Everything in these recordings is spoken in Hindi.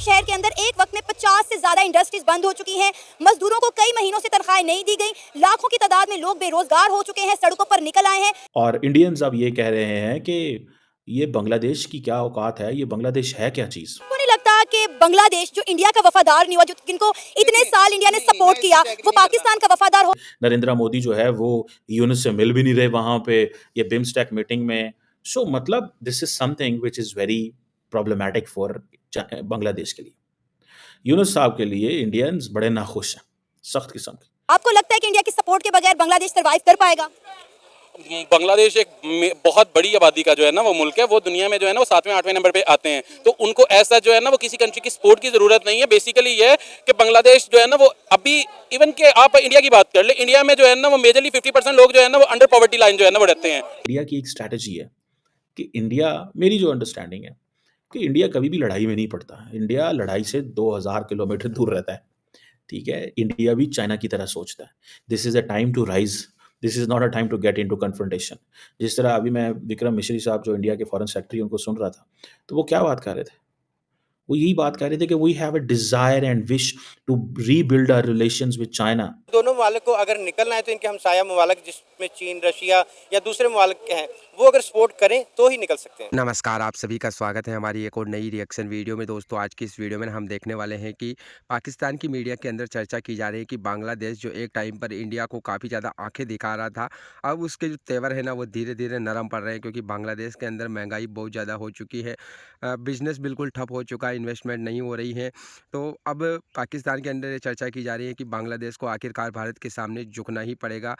शहर के अंदर एक वक्त में 50 से ज्यादा इंडस्ट्रीज बंद हो चुकी हैं। मजदूरों को कई महीनों से तनख्वाहें नहीं दी गई। लाखों की तादाद में लोग बेरोजगार हो चुके हैं, सड़कों पर निकल आए हैं। और इंडियंस अब ये कह रहे हैं कि ये बांग्लादेश की क्या औकात है, ये बांग्लादेश है क्या चीज़। मुझे नहीं लगता कि बांग्लादेश जो इंडिया का वफादार नहीं हुआ, जो जिनको इतने साल इंडिया ने सपोर्ट किया, वो पाकिस्तान का वफादार हो। नरेंद्र मोदी जो है वो यूनुस से मिल भी नहीं रहे वहाँ पे ये बिम्स्टेक मीटिंग में। सो मतलब this is something which is very problematic for Bangladesh के लिए। यूनुस साहब के लिए इंडियंस बड़े नाखुश हैं, सख्त किस्म के। आपको लगता है कि इंडिया की सपोर्ट के बगैर बांग्लादेश सर्वाइव कर पाएगा? बांग्लादेश एक बहुत बड़ी आबादी का जो है ना वो मुल्क है, वो दुनिया में जो है ना वो 7वें 8वें नंबर पे आते हैं। तो उनको ऐसा जो है ना वो किसी कंट्री की सपोर्ट की ज़रूरत नहीं है। बेसिकली ये है कि बांग्लादेश जो है ना वो अभी इवन के आप इंडिया की बात कर ले, इंडिया में जो है ना वो मेजरली 50% लोग जो है ना वो अंडर पॉवर्टी लाइन जो है ना वो रहते हैं। इंडिया की एक स्ट्रैटेजी है कि इंडिया, मेरी जो अंडरस्टैंडिंग है कि इंडिया कभी भी लड़ाई में नहीं पड़ता। इंडिया लड़ाई से 2000 किलोमीटर दूर रहता है, ठीक है। इंडिया भी चाइना की तरह सोचता है, this is a time to rise, this is not a time to get into confrontation. जिस तरह अभी मैं विक्रम मिश्री साहब जो इंडिया के फॉरेन सेक्रेटरी उनको सुन रहा था, तो वो क्या बात कर रहे थे, वो यही बात कर रहे थे कि we have a desire and wish to rebuild our relations with China. दोनों ममालिक को अगर निकलना है तो इनके हमसाया ममालिक जिसमें चीन, रशिया या दूसरे ममालिक हैं, वो अगर सपोर्ट करें तो ही निकल सकते हैं। नमस्कार, आप सभी का स्वागत है हमारी एक और नई रिएक्शन वीडियो में। दोस्तों, आज की इस वीडियो में हम देखने वाले हैं कि पाकिस्तान की मीडिया के अंदर चर्चा की जा रही है कि बांग्लादेश जो एक टाइम पर इंडिया को काफ़ी ज़्यादा आंखें दिखा रहा था, अब उसके जो तेवर है ना वो धीरे धीरे नरम पड़ रहे हैं, क्योंकि बांग्लादेश के अंदर महंगाई बहुत ज़्यादा हो चुकी है, बिजनेस बिल्कुल ठप हो चुका है, इन्वेस्टमेंट नहीं हो रही है। तो अब पाकिस्तान के अंदर ये चर्चा की जा रही है कि बांग्लादेश को आखिरकार भारत के सामने झुकना ही पड़ेगा।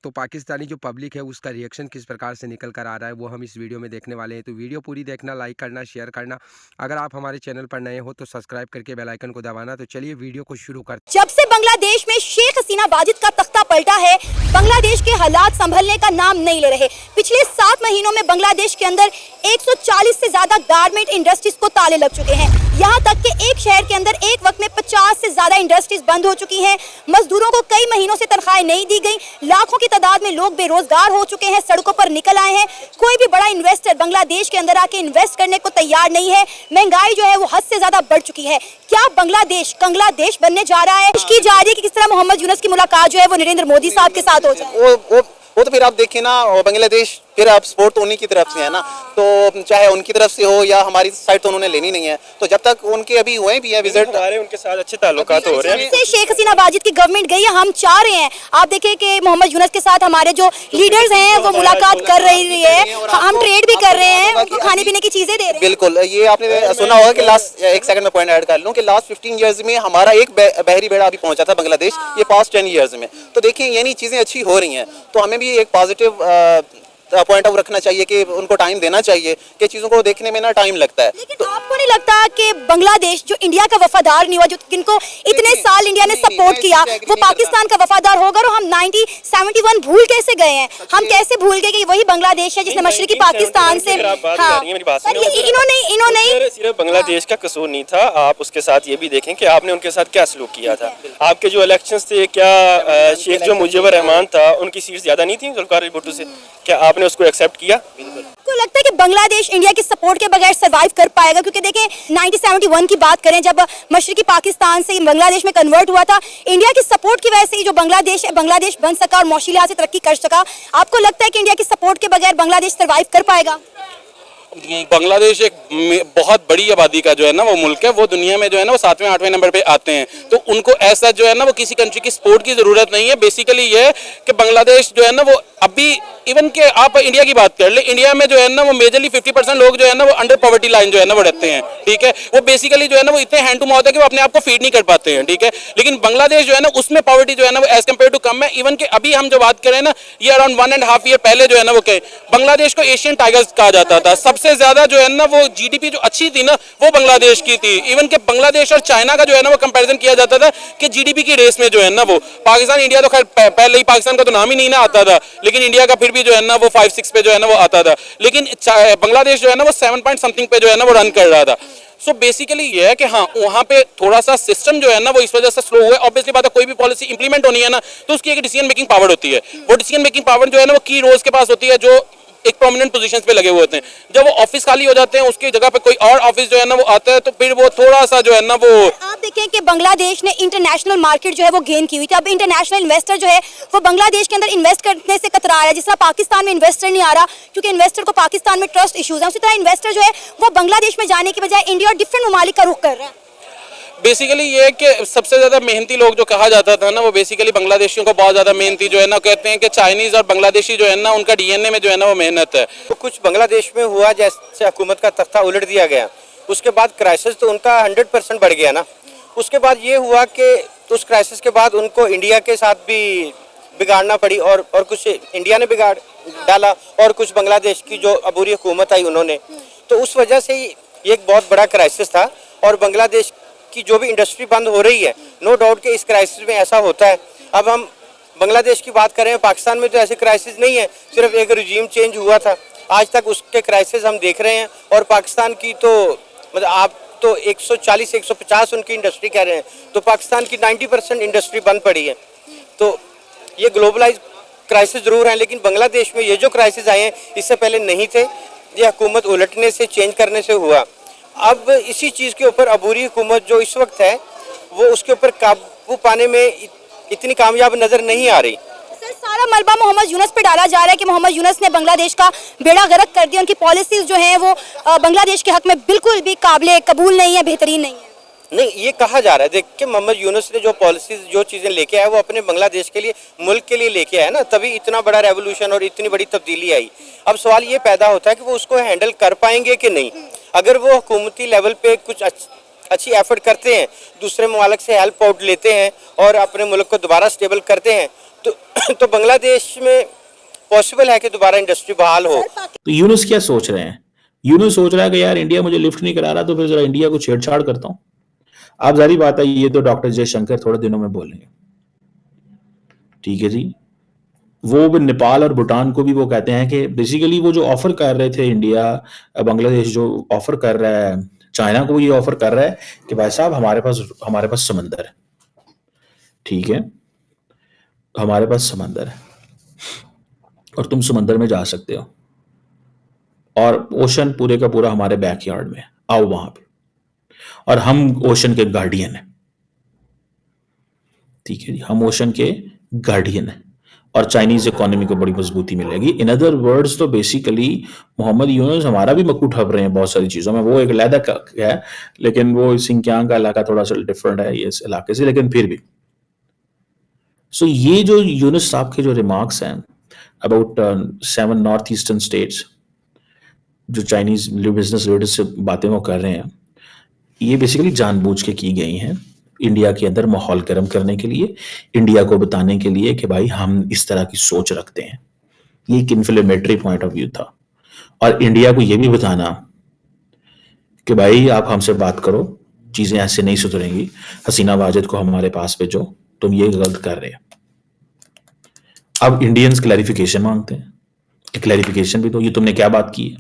तो पाकिस्तानी जो पब्लिक है उसका रिएक्शन किस प्रकार से निकल कर आ रहा है वो हम इस वीडियो में देखने वाले हैं। तो वीडियो पूरी देखना, लाइक करना, शेयर करना। अगर आप हमारे चैनल पर नए हो तो सब्सक्राइब करके बेल आइकन को दबाना। तो चलिए वीडियो को शुरू करते। जब से बांग्लादेश में शेख हसीना वाजिद का तख्ता पलटा है, बांग्लादेश के हालात संभलने का नाम नहीं ले रहे। पिछले 7 महीनों में बांग्लादेश के अंदर 140 से ज्यादा गारमेंट इंडस्ट्रीज को ताले लग चुके हैं। यहाँ तक कि एक शहर के अंदर एक वक्त में 50 से ज्यादा इंडस्ट्रीज बंद हो चुकी हैं। मजदूरों को कई महीनों से तनख्वाहें नहीं दी गई। लाखों की तादाद में लोग बेरोजगार हो चुके हैं, सड़कों पर निकल आए हैं। कोई भी बड़ा इन्वेस्टर बांग्लादेश के अंदर आके इन्वेस्ट करने को तैयार नहीं है। महंगाई जो है वो हद से ज्यादा बढ़ चुकी है। क्या बांग्लादेश कंग्लादेश बनने जा रहा है? की जा रही है कि किस तरह मोहम्मद यूनुस की मुलाकात जो है वो नरेंद्र मोदी साहब के साथ हो जाए। वो तो फिर आप देखिए ना, बांग्लादेश फिर आप सपोर्ट तो उन्हीं की तरफ से है ना, तो चाहे उनकी तरफ से हो या हमारी साइड तो उन्होंने लेनी नहीं है। तो जब तक उनके अभी हुए भी है विजिट, हमारे उनके साथ अच्छे ताल्लुकात हो रहे हैं। शेख हसीना वाजिद की गवर्नमेंट गई है, हम चाह रहे हैं आप देखिए कि मोहम्मद यूनुस के साथ हमारे जो लीडर्स हैं वो मुलाकात कर रही है, हम ट्रेड भी कर रहे हैं, उनको खाने पीने की चीजें दे रहे हैं। बिल्कुल, ये आपने सुना होगा कि लास्ट, एक सेकंड में पॉइंट ऐड कर लूं कि लास्ट 15 इयर्स में हमारा एक बहरी बेड़ा अभी पहुंचा था बांग्लादेश, ये पास्ट 10 इयर्स में। तो देखिए यानी चीजें अच्छी हो रही हैं, तो हमें भी एक पॉजिटिव पॉइंट ऑफ रखना चाहिए कि उनको टाइम देना चाहिए कि चीज़ों को देखने में ना टाइम लगता है। लेकिन तो आपको नहीं लगता कि बांग्लादेश जो इंडिया का वफादार नहीं हुआ, जो जिनको इतने साल इंडिया ने सपोर्ट किया, वो पाकिस्तान का वफादार होगा? और हम 1971 भूल कैसे गए हैं? हम कैसे भूल गए कि वही बांग्लादेश है जिसने मशरकी पाकिस्तान से, हाँ, इन्होंने सिर्फ बांग्लादेश का कसूर नहीं था। आप उसके साथ ये भी देखें कि आपने उनके साथ क्या सलूक किया था। आपके जो इलेक्शंस थे, क्या शेख जो मुजीबर रहमान था उनकी सीट ज्यादा नहीं थी जुल्फिकार भुट्टो से? क्या आपने उसको एक्सेप्ट किया? आपको लगता है कि बांग्लादेश इंडिया की सपोर्ट के बगैर सरवाइव कर पाएगा? क्योंकि देखें 1971 की बात करें, जब मशरकी पाकिस्तान से बांग्लादेश में कन्वर्ट हुआ था, इंडिया की सपोर्ट की वजह से जो बांग्लादेश है, बांग्लादेश बन सका और मौशी लिहाज से तरक्की कर सका। आपको लगता है कि इंडिया की सपोर्ट के बगैर बांग्लादेश सरवाइव कर पाएगा? बांग्लादेश एक बहुत बड़ी आबादी का जो है ना वो मुल्क है, वो दुनिया में जो है ना वो 7वें 8वें नंबर पे आते हैं। तो उनको ऐसा जो है ना वो किसी कंट्री की सपोर्ट की ज़रूरत नहीं है। बेसिकली ये है कि बांग्लादेश जो है ना वो अभी इवन के आप इंडिया की बात कर ले, इंडिया में जो है ना वो मेजरली 50% लोग जो है ना वो अंडर पॉवर्टी लाइन जो है ना वो रहते हैं, ठीक है। वो बेसिकली जो है ना वो इतने हैंड टू माउथ है कि वो अपने आप को फीड नहीं कर पाते हैं, ठीक है। लेकिन बांग्लादेश जो है ना उसमें पॉवर्टी जो है ना वो एज कम्पेयर टू कम है। इवन के अभी हम जो बात करें ना, ये अराउंड 1.5 ईयर पहले जो है ना वो कहे बांग्लादेश को एशियन टाइगर्स कहा जाता था। सबसे ज्यादा जो है ना वो जीडीपी जो अच्छी थी ना वो बांग्लादेश की थी। इवन के बांग्लादेश और चाइना का जो है ना वो कंपैरिजन किया जाता था कि जीडीपी की रेस में जो है ना वो पाकिस्तान, इंडिया तो खैर पहले ही पाकिस्तान का तो नाम ही नहीं ना आता था, लेकिन इंडिया का फिर भी जो है ना वो 5-6 पे जो है ना वो आता था। लेकिन बांग्लादेश जो है ना वो 7 पॉइंट समथिंग पे जो है ना वो रन कर रहा था। सो बेसिकली ये है कि हाँ, वहाँ पे थोड़ा सा सिस्टम जो है ना वो इस वजह से स्लो हुआ है। ऑब्वियसली बात है, कोई भी पॉलिसी इंप्लीमेंट होनी है ना तो उसकी एक डिसीजन मेकिंग पावर होती है। वो डिसीजन मेकिंग पावर जो है ना वो की रोज के पास होती है, जो एक प्रोमिनेंट पोजीशन पे लगे हुए होते हैं। जब वो ऑफिस खाली हो जाते हैं, उसकी जगह पे कोई और ऑफिस जो है ना वो आता है, तो फिर वो थोड़ा सा जो है ना वो आप देखें कि बांग्लादेश ने इंटरनेशनल मार्केट जो है वो गेन की हुई थी। अब इंटरनेशनल इन्वेस्टर जो है वो बांग्लादेश के अंदर इन्वेस्ट करने से कतरा रहा है। जिस तरह पाकिस्तान में इन्वेस्टर नहीं आ रहा क्योंकि इन्वेस्टर को पाकिस्तान में ट्रस्ट इश्यूज हैं, उसी तरह इन्वेस्टर जो है वो बांग्लादेश में जाने की बजाय इंडिया और डिफरेंट ममालिक का रुख कर रहा है। बेसिकली ये है कि सबसे ज्यादा मेहनती लोग जो कहा जाता था ना, वो बेसिकली बांग्लादेशियों को बहुत ज्यादा मेहनती जो है ना, कहते हैं कि चाइनीज और बांग्लादेशी जो है ना उनका डीएनए में जो है ना वो मेहनत है। तो कुछ बांग्लादेश में हुआ, जैसे हुकूमत का तख्ता उलट दिया गया, उसके बाद क्राइसिस तो उनका 100% बढ़ गया ना। उसके बाद ये हुआ कि उस क्राइसिस के बाद उनको इंडिया के साथ भी बिगाड़ना पड़ी, और कुछ इंडिया ने बिगाड़ डाला, और कुछ बांग्लादेश की जो अबूरी हुकूमत आई उन्होंने, तो उस वजह से ही एक बहुत बड़ा क्राइसिस था। और बांग्लादेश की जो भी इंडस्ट्री बंद हो रही है, नो डाउट कि इस क्राइसिस में ऐसा होता है। अब हम बांग्लादेश की बात करें, पाकिस्तान में तो ऐसे क्राइसिस नहीं है, सिर्फ एक रिजीम चेंज हुआ था, आज तक उसके क्राइसिस हम देख रहे हैं। और पाकिस्तान की तो मतलब आप तो 140-150 उनकी इंडस्ट्री कह रहे हैं, तो पाकिस्तान की 90% इंडस्ट्री बंद पड़ी है। तो ये ग्लोबलाइज क्राइसिस जरूर हैं, लेकिन बांग्लादेश में ये जो क्राइसिस आए हैं इससे पहले नहीं थे, ये हुकूमत उलटने से, चेंज करने से हुआ। अब इसी चीज़ के ऊपर अबूरी हुकूमत जो इस वक्त है वो उसके ऊपर काबू पाने में इतनी कामयाब नज़र नहीं आ रही। सर, सारा मलबा मोहम्मद यूनुस पे डाला जा रहा है कि मोहम्मद यूनुस ने बांग्लादेश का बेड़ा गर्क कर दिया, उनकी पॉलिसीज जो हैं वो बांग्लादेश के हक में बिल्कुल भी काबिल कबूल नहीं है, बेहतरीन नहीं है। नहीं, ये कहा जा रहा है, देख के मोहम्मद यूनुस ने जो पॉलिसीज, जो चीज़ें लेके आया वो अपने बांग्लादेश के लिए, मुल्क के लिए लेके आया ना, तभी इतना बड़ा रेवोल्यूशन और इतनी बड़ी तब्दीली आई। अब सवाल ये पैदा होता है कि वो उसको हैंडल कर पाएंगे कि नहीं। अगर वो हुकूमती लेवल पे कुछ अच्छी एफर्ट करते हैं, दूसरे ममालिक से हेल्प आउट लेते हैं और अपने मुल्क को दोबारा स्टेबल करते हैं, तो बांग्लादेश में पॉसिबल है कि दोबारा इंडस्ट्री बहाल हो। तो यूनुस क्या सोच रहे हैं? यूनुस सोच रहा है कि यार इंडिया मुझे लिफ्ट नहीं करा रहा, तो फिर जरा इंडिया को छेड़छाड़ करता हूं। आप जारी बात है, ये तो डॉक्टर जयशंकर थोड़े दिनों में बोलेंगे, ठीक है जी। वो भी नेपाल और भूटान को भी वो कहते हैं कि बेसिकली वो जो ऑफर कर रहे थे इंडिया, बांग्लादेश जो ऑफर कर रहा है, चाइना को ये ऑफर कर रहा है कि भाई साहब हमारे पास समंदर है, ठीक है, हमारे पास समंदर है और तुम समंदर में जा सकते हो, और ओशन पूरे का पूरा हमारे बैकयार्ड में, आओ वहां पे, और हम ओशन के गार्डियन हैं, ठीक है जी, हम ओशन के गार्डियन हैं, और चाइनीज इकोनॉमी को बड़ी मजबूती मिलेगी। इन अदर वर्ड्स तो बेसिकली मोहम्मद यूनुस हमारा भी मक्कू ठप रहे हैं बहुत सारी चीजों में। वो एक अलहदा है, लेकिन वो सिंकियांग का इलाका थोड़ा सा डिफरेंट है इस इलाके से, लेकिन फिर भी। सो ये जो यूनुस साहब के जो रिमार्क्स हैं अबाउट 7 नॉर्थ ईस्टर्न स्टेट्स, जो चाइनीज बिजनेस लीडर्स से बातें वो कर रहे हैं, ये बेसिकली जानबूझ के की गई हैं इंडिया के अंदर माहौल गर्म करने के लिए, इंडिया को बताने के लिए कि भाई हम इस तरह की सोच रखते हैं। ये एक इन्फ्लेमेटरी पॉइंट ऑफ व्यू था, और इंडिया को ये भी बताना कि भाई आप हमसे बात करो, चीजें ऐसे नहीं सुधरेंगी, हसीना वाजिद को हमारे पास भेजो, तुम ये गलत कर रहे हो। अब इंडियंस क्लैरिफिकेशन मांगते हैं कि क्लैरिफिकेशन भी दो, ये तुमने क्या बात की है,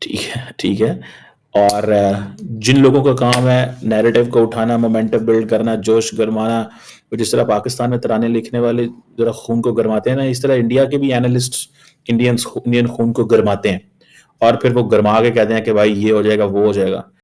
ठीक है, ठीक है। और जिन लोगों का काम है नैरेटिव को उठाना, मोमेंटम बिल्ड करना, जोश गरमाना, जिस तरह पाकिस्तान में तराने लिखने वाले जरा खून को गरमाते हैं ना, इस तरह इंडिया के भी एनालिस्ट इंडियन खून को गरमाते हैं, और फिर वो गरमा के कहते हैं कि भाई ये हो जाएगा, वो हो जाएगा।